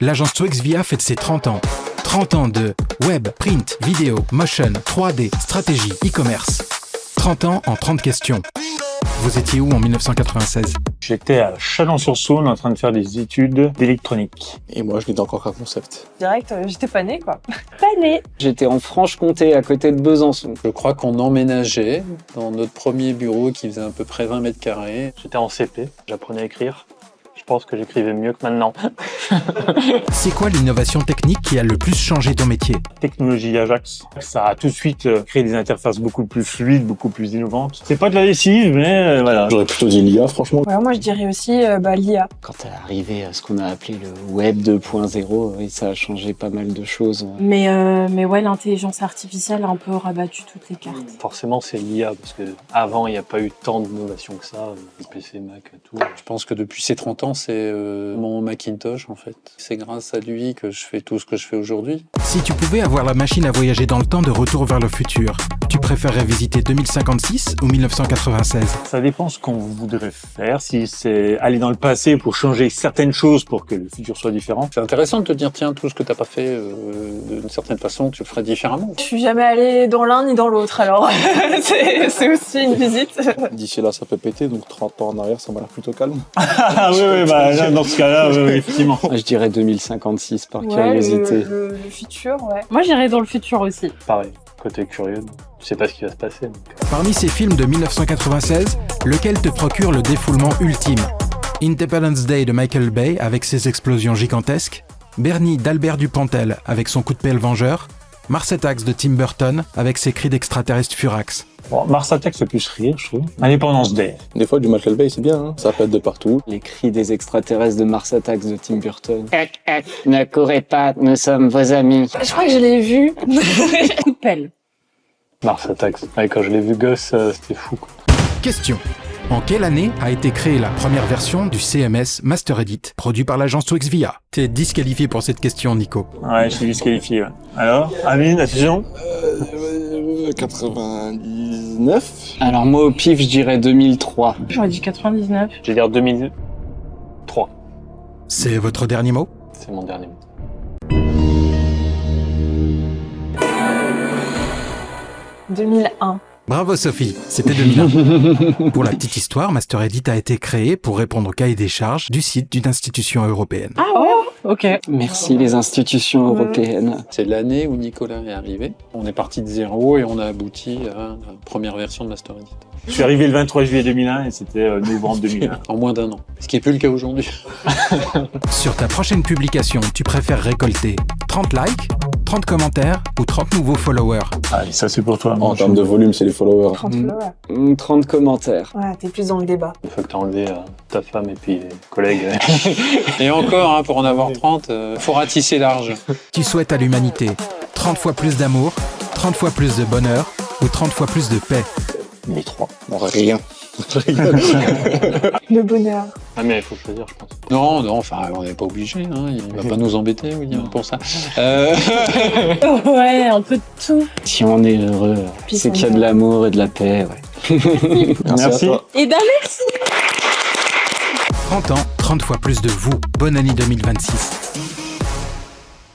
L'agence Twexvia fête ses 30 ans. 30 ans de web, print, vidéo, motion, 3D, stratégie, e-commerce. 30 ans en 30 questions. Vous étiez où en 1996? J'étais à Chalon-sur-Saône en train de faire des études d'électronique. Et moi, je n'étais encore qu'un concept. Direct, j'étais pas née, quoi. Pas née. J'étais en Franche-Comté, à côté de Besançon. Je crois qu'on emménageait dans notre premier bureau qui faisait à peu près 20 mètres carrés. J'étais en CP, j'apprenais à écrire. Je pense que j'écrivais mieux que maintenant. C'est quoi l'innovation technique qui a le plus changé ton métier? Technologie Ajax, ça a tout de suite créé des interfaces beaucoup plus fluides, beaucoup plus innovantes. C'est pas de la lessive, mais voilà. J'aurais plutôt dit l'IA, franchement. Ouais, moi, je dirais aussi l'IA. Quand est arrivé à ce qu'on a appelé le Web 2.0, oui, ça a changé pas mal de choses. Mais ouais, l'intelligence artificielle a un peu rabattu toutes les cartes. Forcément, c'est l'IA, parce que avant, il n'y a pas eu tant d'innovation que ça, le PC, Mac, tout. Je pense que depuis ces 30 ans, c'est mon Macintosh, en fait. C'est grâce à lui que je fais tout ce que je fais aujourd'hui. Si tu pouvais avoir la machine à voyager dans le temps de Retour vers le futur, tu préférerais visiter 2056 ou 1996? Ça dépend ce qu'on voudrait faire. Si c'est aller dans le passé pour changer certaines choses pour que le futur soit différent. C'est intéressant de te dire, tiens, tout ce que t'as pas fait d'une certaine façon, tu le ferais différemment. Je suis jamais allée dans l'un ni dans l'autre, alors c'est aussi une visite. D'ici là, ça peut péter, donc 30 ans en arrière, ça m'a l'air plutôt calme. Ah oui, bah, là, dans ce cas-là, oui, effectivement. Je dirais 2056 par Ouais, curiosité. le futur, ouais. Moi, j'irais dans le futur aussi. Pareil, côté curieux, tu sais pas ce qui va se passer. Donc. Parmi ces films de 1996, lequel te procure le défoulement ultime? Independence Day de Michael Bay avec ses explosions gigantesques, Bernie d'Albert Dupontel avec son coup de pelle vengeur, Mars Attacks de Tim Burton avec ses cris d'extraterrestres furax. Bon, Mars Attacks fait plus rire, je trouve. Independence Day. Des fois, du Michael Bay, c'est bien, hein. Ça pète de partout. Les cris des extraterrestres de Mars Attacks de Tim Burton. Ne courez pas, nous sommes vos amis. Je crois que je l'ai vu. Coup de pelle. Mars Attacks. Ouais, quand je l'ai vu gosse, c'était fou, quoi. Question. En quelle année a été créée la première version du CMS MasterEdit, produit par l'agence Twexvia? T'es disqualifié pour cette question, Nico. Ouais, je suis disqualifié. Ouais. Alors, Amine, attention. 99. Alors moi au pif, je dirais 2003. J'aurais dit 99. Je vais dire 2003. C'est votre dernier mot? C'est mon dernier mot. « 2001 ». Bravo Sophie, c'était 2001. Pour la petite histoire, MasterEdit a été créé pour répondre au cahier des charges du site d'une institution européenne. Ah ouais. Ok. Merci les institutions européennes. C'est l'année où Nicolas est arrivé. On est parti de zéro et on a abouti à la première version de MasterEdit. Je suis arrivé le 23 juillet 2001 et c'était novembre 2001. En moins d'1 an. Ce qui n'est plus le cas aujourd'hui. Sur ta prochaine publication, tu préfères récolter 30 likes, 30 commentaires ou 30 nouveaux followers? Allez, ça c'est pour toi. En termes de volume, c'est les followers. 30 followers. 30 commentaires. Ouais, t'es plus dans le débat. Une fois que t'as enlevé ta femme et puis les collègues. Et encore, hein, pour en avoir 30, faut ratisser large. Tu souhaites à l'humanité 30 fois plus d'amour, 30 fois plus de bonheur ou 30 fois plus de paix? Les trois. Non, rien. Le bonheur. Ah mais il faut choisir, je pense. Non, enfin, on n'est pas obligé. Hein, il va pas nous embêter, William, pour ça. Ouais, un peu de tout. Si on est heureux, c'est qu'il y a de l'amour et de la paix, ouais. Merci. À toi. Et ben merci. 30 ans, 30 fois plus de vous. Bonne année 2026.